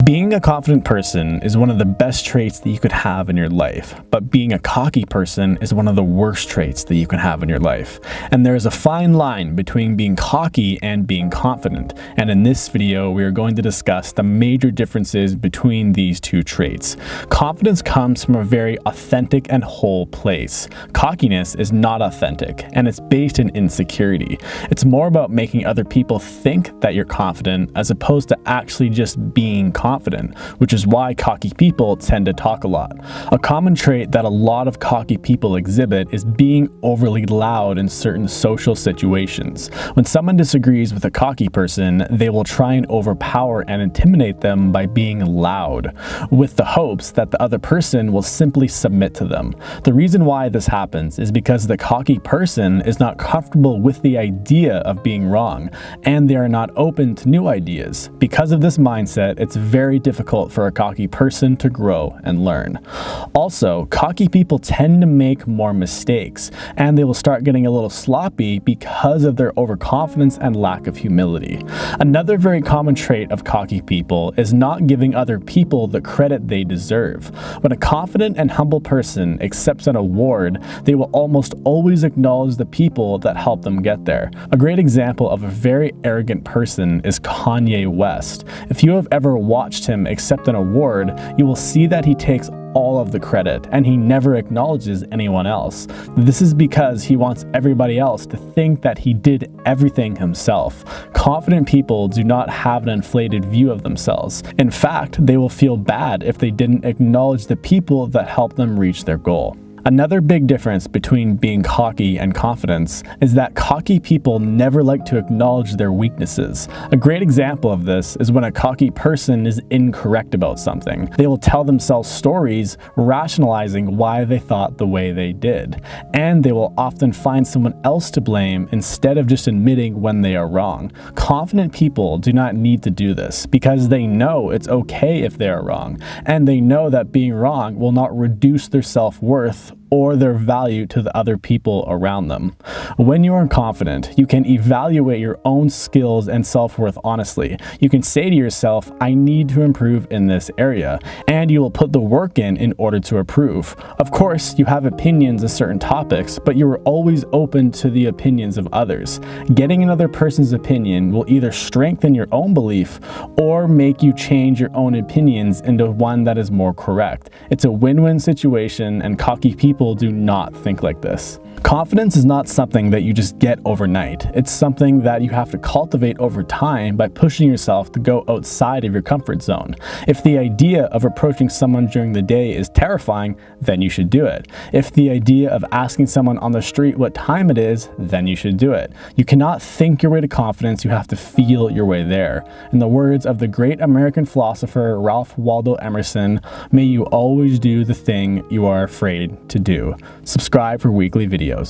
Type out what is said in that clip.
Being a confident person is one of the best traits that you could have in your life, but being a cocky person is one of the worst traits that you can have in your life. And there is a fine line between being cocky and being confident. And in this video, we are going to discuss the major differences between these two traits. Confidence comes from a very authentic and whole place. Cockiness is not authentic, and it's based in insecurity. It's more about making other people think that you're confident as opposed to actually just being confident, which is why cocky people tend to talk a lot. A common trait that a lot of cocky people exhibit is being overly loud in certain social situations. When someone disagrees with a cocky person, they will try and overpower and intimidate them by being loud, with the hopes that the other person will simply submit to them. The reason why this happens is because the cocky person is not comfortable with the idea of being wrong, and they are not open to new ideas. Because of this mindset, it's very difficult for a cocky person to grow and learn. Also, cocky people tend to make more mistakes, and they will start getting a little sloppy because of their overconfidence and lack of humility. Another very common trait of cocky people is not giving other people the credit they deserve. When a confident and humble person accepts an award, they will almost always acknowledge the people that helped them get there. A great example of a very arrogant person is Kanye West. If you have ever watched him accept an award, you will see that he takes all of the credit and he never acknowledges anyone else. This is because he wants everybody else to think that he did everything himself. Confident people do not have an inflated view of themselves. In fact, they will feel bad if they didn't acknowledge the people that helped them reach their goal. Another big difference between being cocky and confidence is that cocky people never like to acknowledge their weaknesses. A great example of this is when a cocky person is incorrect about something. They will tell themselves stories rationalizing why they thought the way they did, and they will often find someone else to blame instead of just admitting when they are wrong. Confident people do not need to do this because they know it's okay if they are wrong, and they know that being wrong will not reduce their self-worth or their value to the other people around them. When you are confident, you can evaluate your own skills and self-worth honestly. You can say to yourself, I need to improve in this area, and you will put the work in order to improve. Of course, you have opinions on certain topics, but you are always open to the opinions of others. Getting another person's opinion will either strengthen your own belief or make you change your own opinions into one that is more correct. It's a win-win situation, and cocky people do not think like this. Confidence is not something that you just get overnight. It's something that you have to cultivate over time by pushing yourself to go outside of your comfort zone. If the idea of approaching someone during the day is terrifying, then you should do it. If the idea of asking someone on the street what time it is, then you should do it. You cannot think your way to confidence, you have to feel your way there. In the words of the great American philosopher Ralph Waldo Emerson, may you always do the thing you are afraid to do. Subscribe for weekly videos.